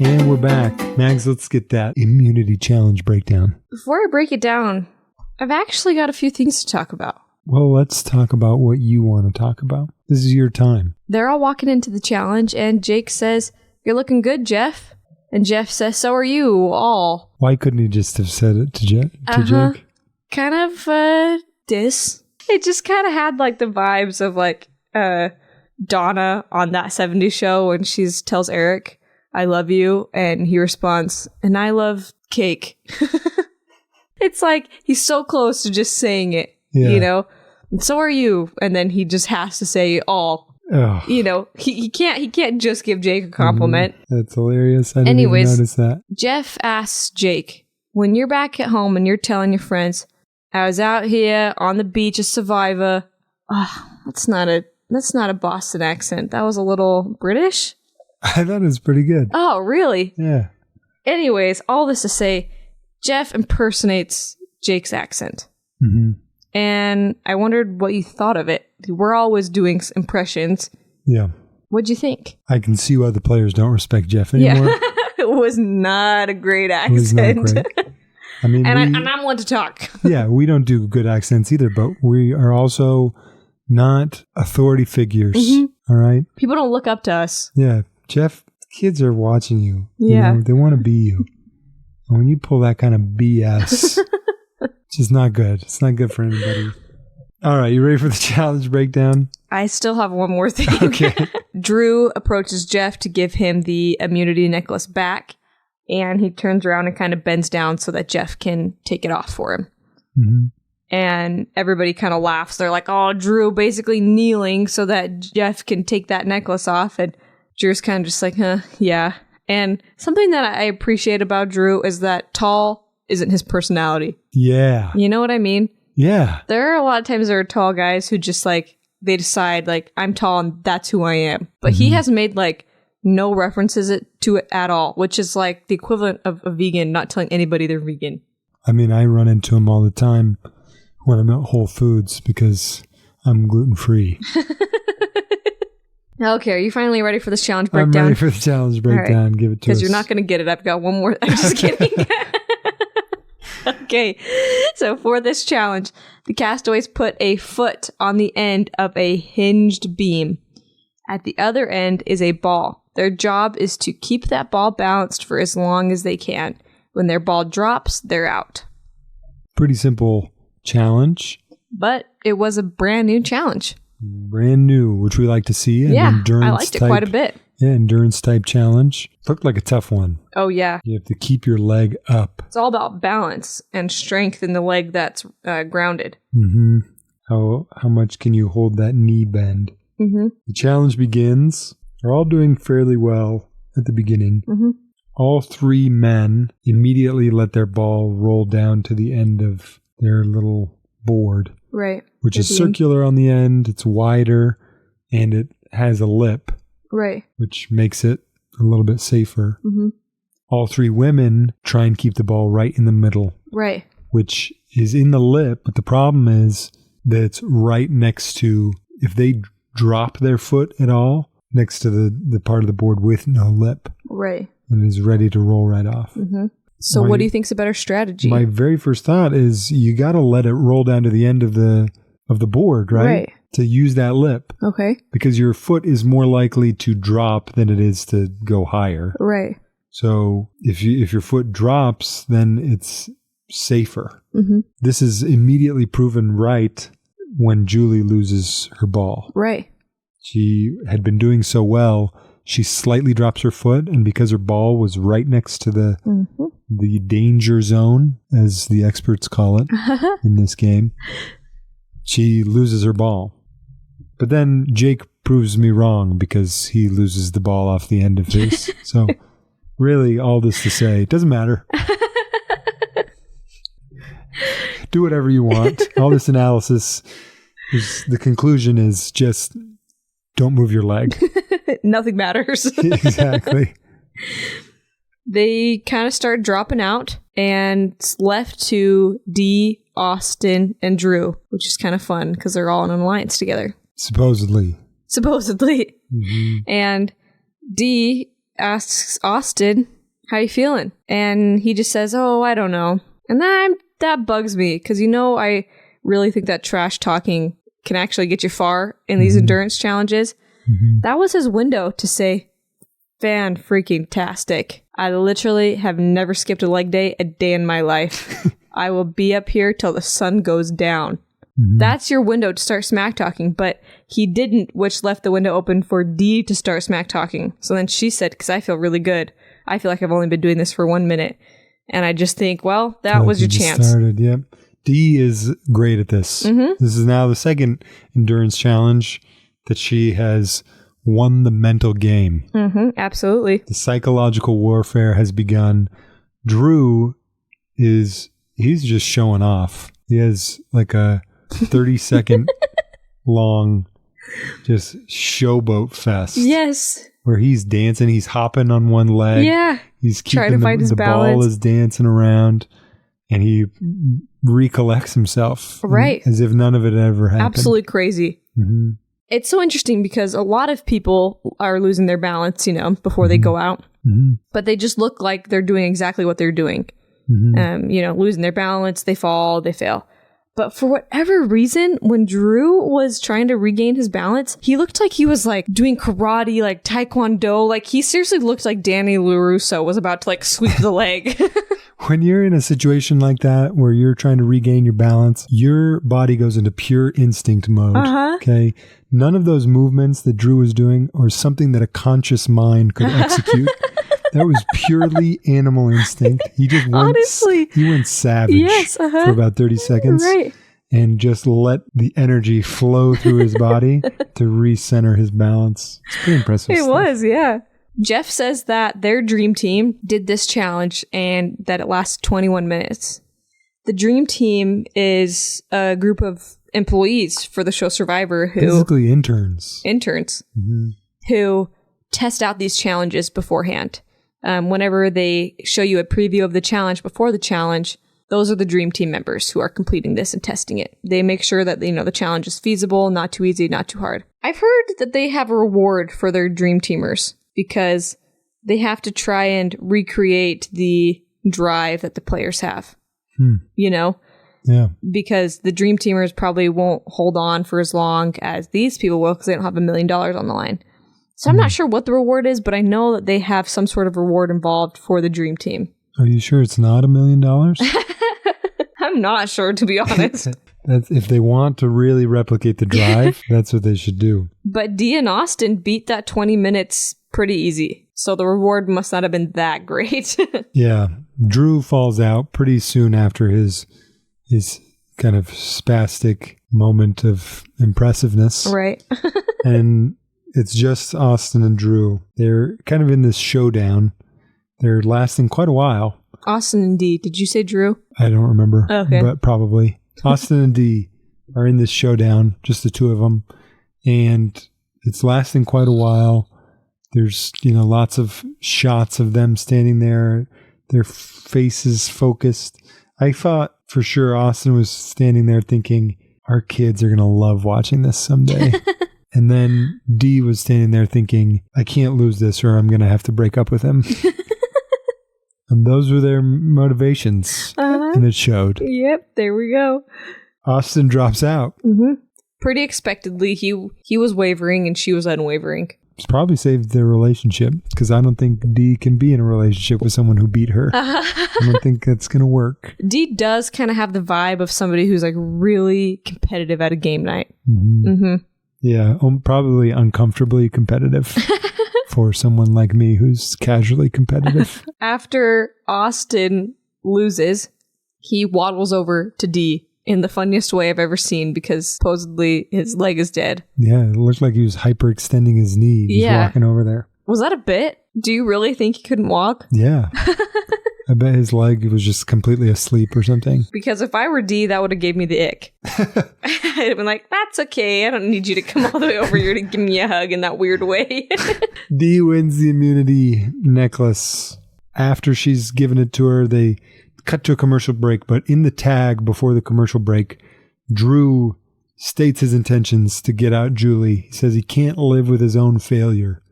And we're back. Mags, let's get that immunity challenge breakdown. Before I break it down, I've actually got a few things to talk about. Well, let's talk about what you want to talk about. This is your time. They're all walking into the challenge, and Jake says, "You're looking good, Jeff." And Jeff says, "So are you all." Why couldn't he just have said it to Jake? Kind of diss. It just kind of had like the vibes of like Donna on That 70s Show when she tells Eric, "I love you," and he responds, "And I love cake." It's like he's so close to just saying it, you know? And so are you. And then he just has to say all. Ugh. You know, he can't just give Jake a compliment. That's hilarious. I didn't even notice that. Jeff asks Jake, "When you're back at home and you're telling your friends, I was out here on the beach a survivor." That's not a Boston accent. That was a little British. I thought it was pretty good. Oh, really? Yeah. Anyways, all this to say, Jeff impersonates Jake's accent. Mm-hmm. And I wondered what you thought of it. We're always doing impressions. Yeah. What'd you think? I can see why the players don't respect Jeff anymore. Yeah. It was not a great accent. It was not great. I mean, and I'm one to talk. Yeah, we don't do good accents either, but we are also not authority figures. Mm-hmm. All right? People don't look up to us. Yeah. Jeff, kids are watching you. Yeah. You know, they want to be you. And when you pull that kind of BS, it's just not good. It's not good for anybody. All right, you ready for the challenge breakdown? I still have one more thing. Okay. Drew approaches Jeff to give him the immunity necklace back, and he turns around and kind of bends down so that Jeff can take it off for him. Mm-hmm. And everybody kind of laughs. They're like, "Oh, Drew basically kneeling so that Jeff can take that necklace off." And Drew's kind of just like, yeah. And something that I appreciate about Drew is that tall isn't his personality. Yeah. You know what I mean? Yeah. There are a lot of times there are tall guys who just like, they decide like, I'm tall and that's who I am. But he has made like no references to it at all, which is like the equivalent of a vegan not telling anybody they're vegan. I mean, I run into him all the time when I'm at Whole Foods because I'm gluten-free. Okay, are you finally ready for this challenge breakdown? I'm ready for the challenge breakdown. Right. Give it to us. Because you're not going to get it. I've got one more. I'm just kidding. Okay, so for this challenge, the castaways put a foot on the end of a hinged beam. At the other end is a ball. Their job is to keep that ball balanced for as long as they can. When their ball drops, they're out. Pretty simple challenge. But it was a brand new challenge. Brand new, which we like to see. Yeah, I liked it quite a bit. Yeah, endurance type challenge. Looked like a tough one. Oh, yeah. You have to keep your leg up. It's all about balance and strength in the leg that's grounded. Mm-hmm. How much can you hold that knee bend? Mm-hmm. The challenge begins. They're all doing fairly well at the beginning. Mm-hmm. All three men immediately let their ball roll down to the end of their little board. Right. Which is circular on the end. It's wider and it has a lip. Right. Which makes it a little bit safer. Mm-hmm. All three women try and keep the ball right in the middle. Right. Which is in the lip, but the problem is that it's right next to, if they drop their foot at all, next to the part of the board with no lip. Right. And is ready to roll right off. Mm-hmm. So what do you think's a better strategy? My very first thought is you got to let it roll down to the end of the board, right? Right. To use that lip. Okay. Because your foot is more likely to drop than it is to go higher. Right. So if your foot drops, then it's safer. Mm-hmm. This is immediately proven right when Julie loses her ball. Right. She had been doing so well, she slightly drops her foot, and because her ball was right next to the danger zone, as the experts call it in this game, she loses her ball. But then Jake proves me wrong because he loses the ball off the end of his. So really, all this to say, it doesn't matter. Do whatever you want. All this analysis, the conclusion is just don't move your leg. Nothing matters. Exactly. they kind of start dropping out and it's left to Dee, Austin, and Drew, which is kind of fun because they're all in an alliance together. Supposedly. Mm-hmm. And Dee asks Austin, how you feeling? And he just says, oh, I don't know. And that bugs me because, I really think that trash talking can actually get you far in these endurance challenges. Mm-hmm. That was his window to say, fan-freaking-tastic. I literally have never skipped a leg day a day in my life. I will be up here till the sun goes down. Mm-hmm. That's your window to start smack talking, but he didn't, which left the window open for Dee to start smack talking. So then she said, because I feel really good. I feel like I've only been doing this for 1 minute. And I just think, well, that was your chance. Started, yep. Dee is great at this. Mm-hmm. This is now the second endurance challenge that she has won the mental game. Mm-hmm, absolutely. The psychological warfare has begun. Drew he's just showing off. He has like a 30-second long just showboat fest. Yes. Where he's dancing, he's hopping on one leg. Yeah. He's keeping trying to find his balance. Ball is dancing around, and he recollects himself. Right. As if none of it ever happened. Absolutely crazy. Mm-hmm. It's so interesting because a lot of people are losing their balance, before they go out. Mm-hmm. But they just look like they're doing exactly what they're doing. Mm-hmm. Losing their balance, they fall, they fail. But for whatever reason, when Drew was trying to regain his balance, he looked like he was like doing karate, like taekwondo. Like he seriously looked like Danny LaRusso was about to like sweep the leg. When you're in a situation like that, where you're trying to regain your balance, your body goes into pure instinct mode. Uh-huh. Okay. None of those movements that Drew was doing are something that a conscious mind could execute. That was purely animal instinct. He just went, he went savage for about 30 seconds. Right. And just let the energy flow through his body to recenter his balance. It's pretty impressive. It was, yeah. Jeff says that their dream team did this challenge and that it lasted 21 minutes. The dream team is a group of employees for the show Survivor who... Basically interns. Mm-hmm. Who test out these challenges beforehand. Whenever they show you a preview of the challenge before the challenge, those are the dream team members who are completing this and testing it. They make sure that the challenge is feasible, not too easy, not too hard. I've heard that they have a reward for their dream teamers because they have to try and recreate the drive that the players have. Yeah. Because the dream teamers probably won't hold on for as long as these people will because they don't have $1 million on the line. So I'm not sure what the reward is, but I know that they have some sort of reward involved for the dream team. Are you sure it's not $1 million? I'm not sure, to be honest. That's if they want to really replicate the drive, that's what they should do. But Dee and Austin beat that 20 minutes pretty easy. So the reward must not have been that great. Yeah. Drew falls out pretty soon after his kind of spastic moment of impressiveness. Right. And it's just Austin and Drew. They're kind of in this showdown. They're lasting quite a while. Austin and Dee. Did you say Drew? I don't remember. Okay. But probably. Austin and Dee are in this showdown, just the two of them. And it's lasting quite a while. There's, lots of shots of them standing there, their faces focused. I thought for sure Austin was standing there thinking, our kids are going to love watching this someday. And then Dee was standing there thinking, I can't lose this or I'm going to have to break up with him. And those were their motivations. And it showed. Yep, there we go. Austin drops out. Mm-hmm. Pretty expectedly, he was wavering and she was unwavering. It's probably saved their relationship because I don't think Dee can be in a relationship with someone who beat her. I don't think that's going to work. Dee does kind of have the vibe of somebody who's like really competitive at a game night. Mm-hmm. Mm-hmm. Yeah, probably uncomfortably competitive for someone like me who's casually competitive. After Austin loses, he waddles over to Dee in the funniest way I've ever seen because supposedly his leg is dead. Yeah, it looked like he was hyperextending his knee. He's walking over there. Was that a bit? Do you really think he couldn't walk? Yeah. I bet his leg was just completely asleep or something. Because if I were Dee, that would have gave me the ick. I'd have been like, that's okay. I don't need you to come all the way over here to give me a hug in that weird way. Dee wins the immunity necklace. after she's given it to her, they cut to a commercial break. But in the tag before the commercial break, Drew states his intentions to get out Julie. He says he can't live with his own failure.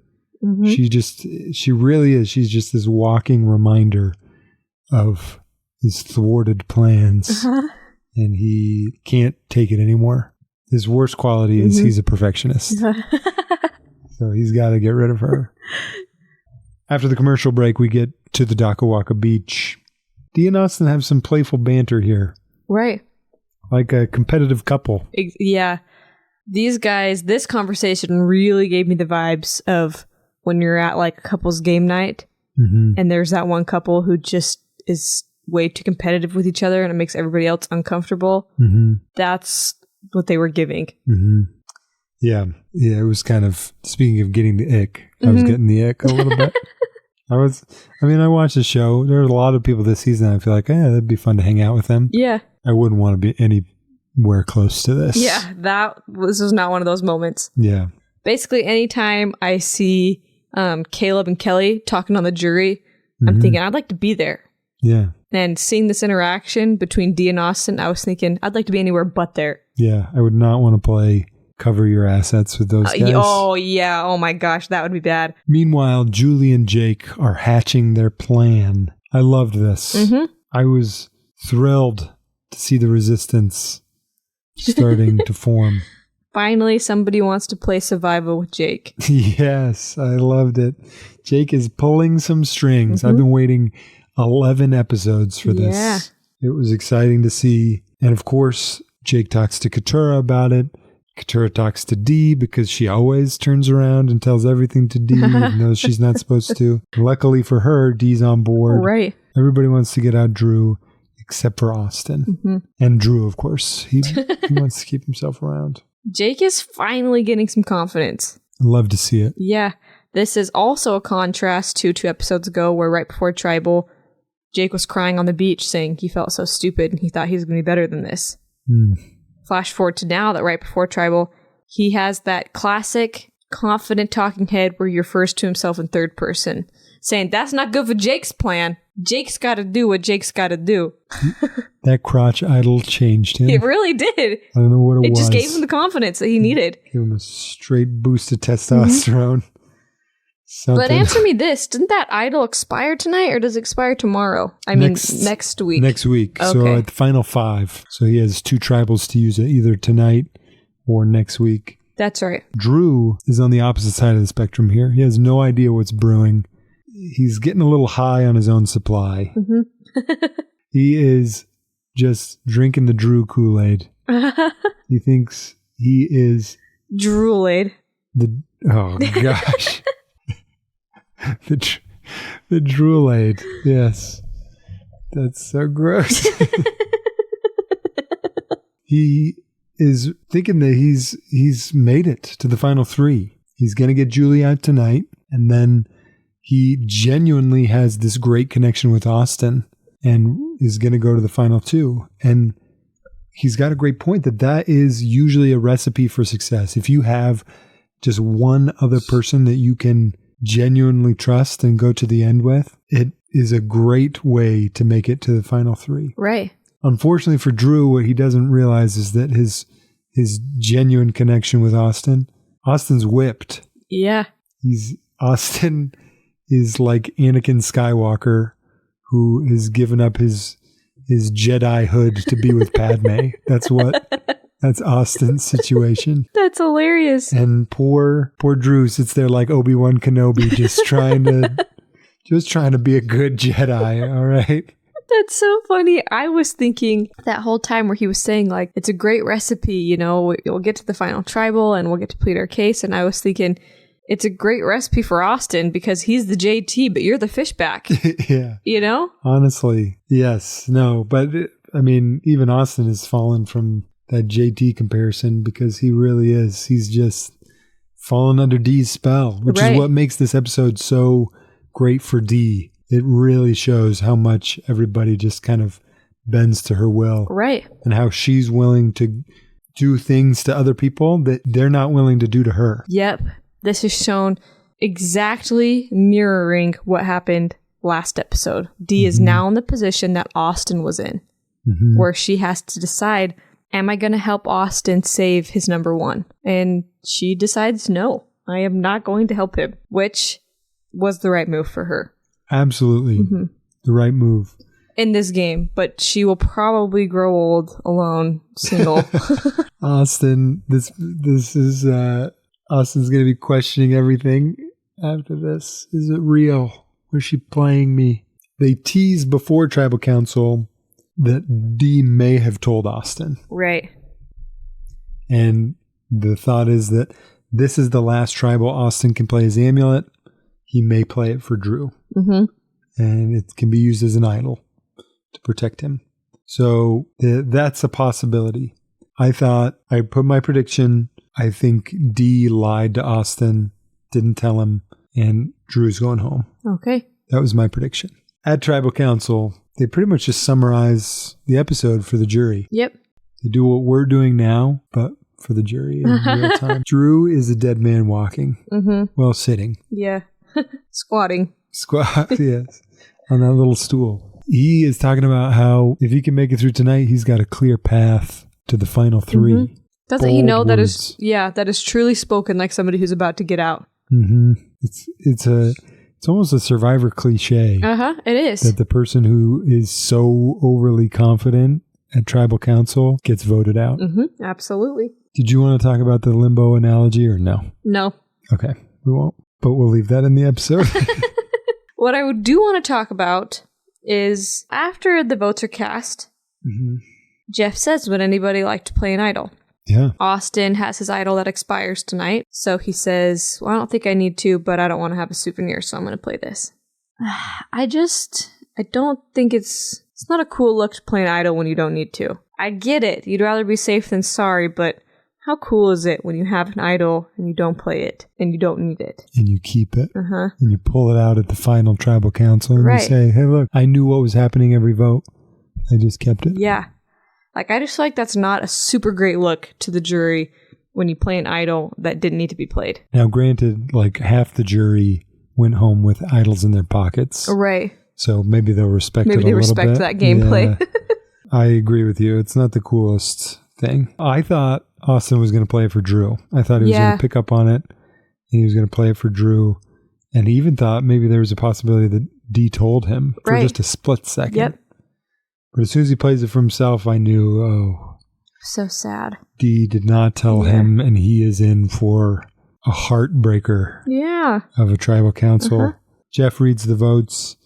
She really is. She's just this walking reminder of his thwarted plans. And he can't take it anymore. His worst quality is he's a perfectionist. So he's got to get rid of her. After the commercial break, we get to the Dakawaka Beach. Dee and Austin have some playful banter here. Right. Like a competitive couple. Yeah. These guys, this conversation really gave me the vibes of when you're at like a couple's game night and there's that one couple who just is way too competitive with each other and it makes everybody else uncomfortable. That's what they were giving. Yeah, it was kind of, speaking of getting the ick, I was getting the ick a little bit. I watched the show. There were a lot of people this season. I feel like, that'd be fun to hang out with them. Yeah. I wouldn't want to be anywhere close to this. Yeah, this was not one of those moments. Yeah. Basically, anytime I see Caleb and Kelly talking on the jury, I'm thinking, I'd like to be there. Yeah. And seeing this interaction between Dee and Austin, I was thinking, I'd like to be anywhere but there. Yeah, I would not want to play Cover Your Assets with those guys. Oh, yeah. Oh, my gosh. That would be bad. Meanwhile, Julie and Jake are hatching their plan. I loved this. I was thrilled to see the resistance starting to form. Finally, somebody wants to play survival with Jake. Yes, I loved it. Jake is pulling some strings. I've been waiting 11 episodes for this. Yeah. It was exciting to see. And of course, Jake talks to Katurah about it. Katurah talks to Dee because she always turns around and tells everything to Dee, even though she's not supposed to. Luckily for her, Dee's on board. Right. Everybody wants to get out Drew, except for Austin. And Drew, of course. He wants to keep himself around. Jake is finally getting some confidence. I love to see it. Yeah. This is also a contrast to 2 episodes ago where right before Tribal, Jake was crying on the beach saying he felt so stupid and he thought he was going to be better than this. Flash forward to now that right before Tribal, he has that classic confident talking head where he refers to himself in third person, saying that's not good for Jake's plan. Jake's got to do what Jake's got to do. That crotch idol changed him. It really did. I don't know what it was. It just gave him the confidence that he needed. Gave him a straight boost of testosterone. But answer me this. Didn't that idol expire tonight or does it expire tomorrow? Next week. Next week. Okay. So at the final 5. So he has 2 tribals to use it either tonight or next week. That's right. Drew is on the opposite side of the spectrum here. He has no idea what's brewing. He's getting a little high on his own supply. He is just drinking the Drew Kool-Aid. He thinks he is... Drool-Aid. Oh, gosh. The Drool-Aid. Yes. That's so gross. He is thinking that he's made it to the final 3. He's going to get Julie out tonight, and then he genuinely has this great connection with Austin and is going to go to the final 2. And he's got a great point that is usually a recipe for success. If you have just one other person that you can genuinely trust and go to the end with, it is a great way to make it to the final 3. Right. Unfortunately for Drew, what he doesn't realize is that his genuine connection with Austin's whipped. Yeah. Austin is like Anakin Skywalker, who has given up his Jedi hood to be with Padme. That's Austin's situation. That's hilarious. And poor Drew sits there like Obi-Wan Kenobi, just trying to be a good Jedi. All right. That's so funny. I was thinking that whole time where he was saying like, it's a great recipe, we'll get to the final tribal and we'll get to plead our case. And I was thinking, it's a great recipe for Austin because he's the JT, but you're the fishback. Yeah. Honestly, yes. No, but even Austin has fallen from that JT comparison because he really is. He's just fallen under Dee's spell, which is what makes this episode so great for Dee. It really shows how much everybody just kind of bends to her will. Right. And how she's willing to do things to other people that they're not willing to do to her. Yep. This is shown exactly mirroring what happened last episode. Dee is now in the position that Austin was in, where she has to decide, am I going to help Austin save his number one? And she decides, no, I am not going to help him, which was the right move for her. Absolutely. The right move. In this game, but she will probably grow old, alone, single. Austin, this is, Austin's going to be questioning everything after this. Is it real? Was she playing me? They tease before Tribal Council that Dee may have told Austin. Right. And the thought is that this is the last tribal Austin can play his amulet. He may play it for Drew. And it can be used as an idol to protect him. So that's a possibility. I put my prediction. I think Dee lied to Austin, didn't tell him, and Drew's going home. Okay. That was my prediction. At Tribal Council, they pretty much just summarize the episode for the jury. Yep. They do what we're doing now, but for the jury in real time. Drew is a dead man walking. Well, sitting. Yeah. Squatting. Yes. On that little stool. He is talking about how if he can make it through tonight, he's got a clear path to the final three. Doesn't he know that is truly spoken like somebody who's about to get out? It's almost a Survivor cliche. It is. That the person who is so overly confident at Tribal Council gets voted out. Absolutely. Did you want to talk about the limbo analogy or no? No. Okay, we won't. But we'll leave that in the episode. What I do want to talk about is after the votes are cast, Jeff says, would anybody like to play an idol? Yeah. Austin has his idol that expires tonight. So he says, well, I don't think I need to, but I don't want to have a souvenir, so I'm going to play this. I don't think it's not a cool look to play an idol when you don't need to. I get it. You'd rather be safe than sorry, but how cool is it when you have an idol and you don't play it and you don't need it? And you keep it. And you pull it out at the final Tribal Council and you say, hey, look, I knew what was happening every vote. I just kept it. Yeah. Like, I just feel like that's not a super great look to the jury when you play an idol that didn't need to be played. Now, granted, like half the jury went home with idols in their pockets. Right. So maybe they'll respect it a little bit. Maybe they respect that gameplay. Yeah. I agree with you. It's not the coolest thing. I thought Austin was going to play it for Drew. I thought he was going to pick up on it and he was going to play it for Drew. And he even thought maybe there was a possibility that Dee told him for just a split second. Yep. But as soon as he plays it for himself, I knew, so sad. Dee did not tell him, and he is in for a heartbreaker of a Tribal Council. Jeff reads the votes,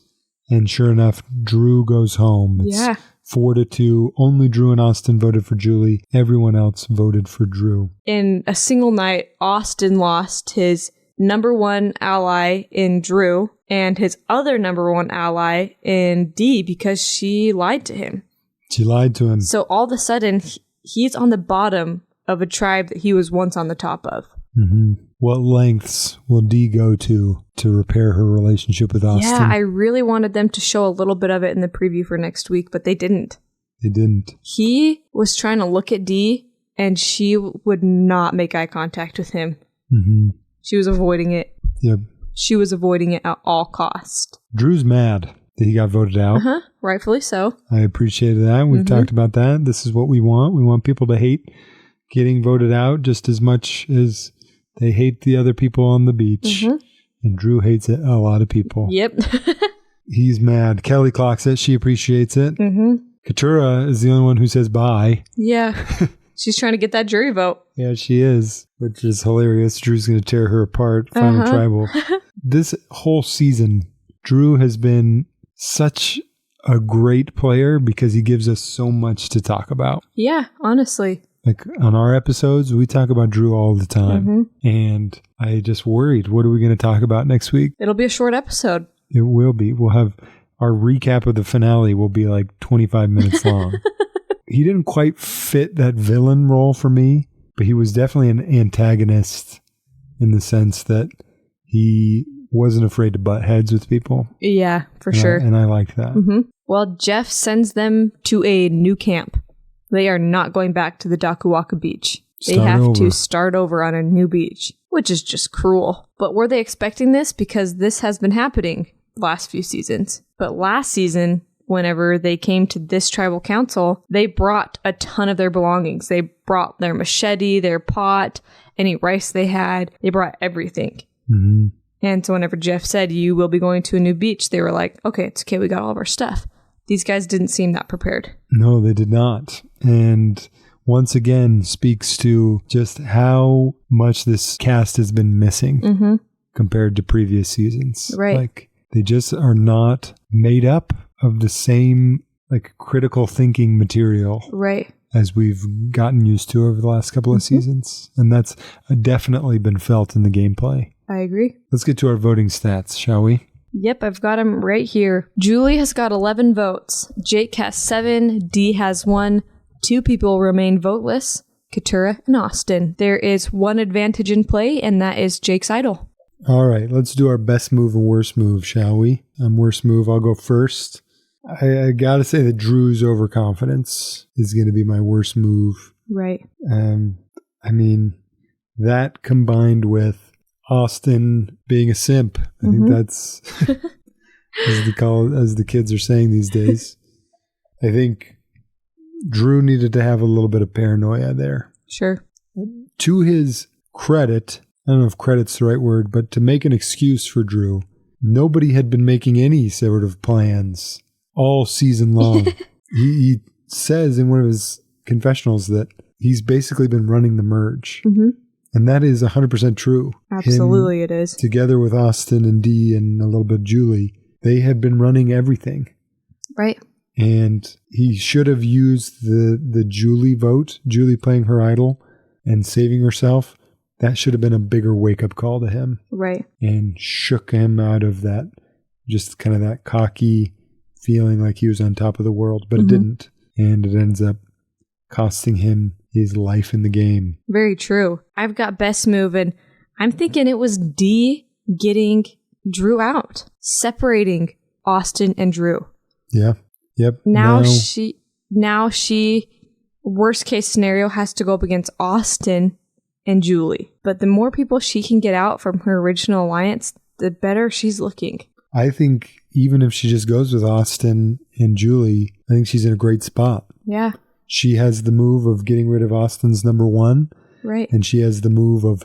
and sure enough, Drew goes home. It's 4-2. Only Drew and Austin voted for Julie. Everyone else voted for Drew. In a single night, Austin lost his number one ally in Drew and his other number one ally in Dee because she lied to him. She lied to him. So all of a sudden, he's on the bottom of a tribe that he was once on the top of. What lengths will Dee go to repair her relationship with Austin? Yeah, I really wanted them to show a little bit of it in the preview for next week, but they didn't. They didn't. He was trying to look at Dee, and she would not make eye contact with him. She was avoiding it. Yep. She was avoiding it at all costs. Drew's mad that he got voted out. Rightfully so. I appreciated that. We've talked about that. This is what we want. We want people to hate getting voted out just as much as they hate the other people on the beach. And Drew hates it, a lot of people. Yep. He's mad. Kelly clocks it. She appreciates it. Katura is the only one who says bye. Yeah. She's trying to get that jury vote. Yeah, she is, which is hilarious. Drew's going to tear her apart. Final Tribal. This whole season, Drew has been such a great player because he gives us so much to talk about. Yeah, honestly. Like on our episodes, we talk about Drew all the time. And I just worried, what are we going to talk about next week? It'll be a short episode. It will be. We'll have our recap of the finale will be like 25 minutes long. He didn't quite fit that villain role for me, but he was definitely an antagonist in the sense that he wasn't afraid to butt heads with people. Yeah, for sure. And I liked that. Well, Jeff sends them to a new camp. They are not going back to the Dakuwaka beach. They have to start over on a new beach, which is just cruel. But were they expecting this? Because this has been happening. last few seasons. But last season, whenever they came to this tribal council, they brought a ton of their belongings. They brought their machete, their pot, any rice they had. They brought everything. Mm-hmm. And so whenever Jeff said, you will be going to a new beach, they were like, okay, it's okay. We got all of our stuff. These guys didn't seem that prepared. No, they did not. And once again speaks to just how much this cast has been missing compared to previous seasons. Right. Like, they just are not made up of the same like critical thinking material. Right. As we've gotten used to over the last couple of seasons. And that's definitely been felt in the gameplay. I agree. Let's get to our voting stats, shall we? Yep, I've got them right here. Julie has got 11 votes. Jake has 7. Dee has 1. 2 people remain voteless, Katura and Austin. There is one advantage in play, and that is Jake's idol. All right, let's do our best move and worst move, shall we? Worst move, I'll go first. I gotta say that Drew's overconfidence is going to be my worst move. Right. I mean, that combined with Austin being a simp, I think that's as the kids are saying these days. I think Drew needed to have a little bit of paranoia there. Sure. To his credit, I don't know if credit's the right word, but to make an excuse for Drew, nobody had been making any sort of plans all season long. He says in one of his confessionals that he's basically been running the merge. And that is 100% true. Absolutely, it is. Together with Austin and Dee and a little bit of Julie, they had been running everything. Right. And he should have used the Julie vote, Julie playing her idol and saving herself. That should have been a bigger wake-up call to him. Right. And shook him out of that, just kind of that cocky feeling like he was on top of the world. But it didn't. And it ends up costing him his life in the game. Very true. I've got best move, and I'm thinking it was Dee getting Drew out, separating Austin and Drew. Yeah. Yep. Now she worst case scenario has to go up against Austin and Julie. But the more people she can get out from her original alliance, the better she's looking. I think even if she just goes with Austin and Julie, I think she's in a great spot. Yeah. She has the move of getting rid of Austin's number 1. Right. And she has the move of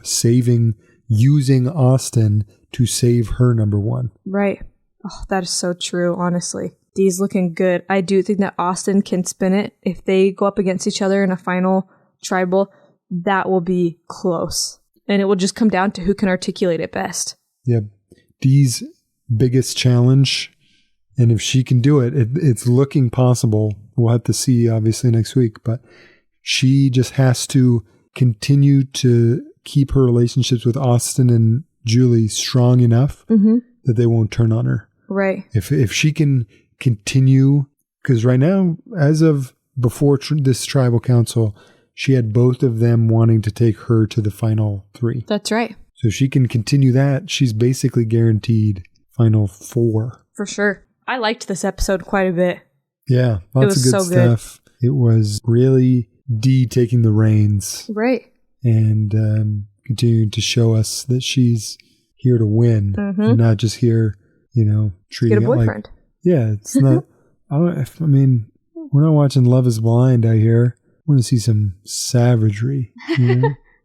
using Austin to save her number 1. Right. Oh, that is so true, honestly. Dee's looking good. I do think that Austin can spin it. If they go up against each other in a final tribal, that will be close. And it will just come down to who can articulate it best. Yep. Dee's biggest challenge, and if she can do it, it's looking possible. We'll have to see, obviously, next week. But she just has to continue to keep her relationships with Austin and Julie strong enough that they won't turn on her. Right. If she can continue, because right now, as of before this tribal council, she had both of them wanting to take her to the final 3. That's right. So if she can continue that, she's basically guaranteed final 4. For sure. I liked this episode quite a bit. Yeah, lots of good stuff. It was really Dee taking the reins. Right. And continuing to show us that she's here to win and not just here, treating get a boyfriend. It like... Yeah, it's not... I mean, we're not watching Love is Blind out here. I want to see some savagery.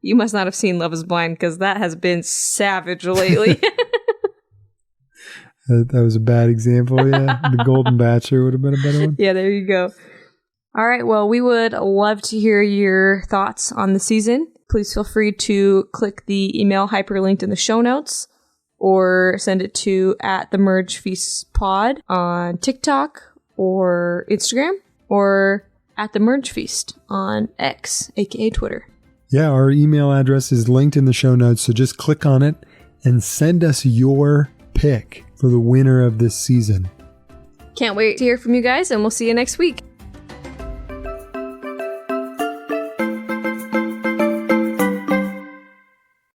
You must not have seen Love is Blind because that has been savage lately. That was a bad example, yeah. The Golden Bachelor would have been a better one. Yeah, there you go. All right, well, we would love to hear your thoughts on the season. Please feel free to click the email hyperlinked in the show notes or send it to @themergefeastpod on TikTok or Instagram or @themergefeast on X, aka Twitter. Yeah, our email address is linked in the show notes, so just click on it and send us your pick for the winner of this season. Can't wait to hear from you guys, and we'll see you next week.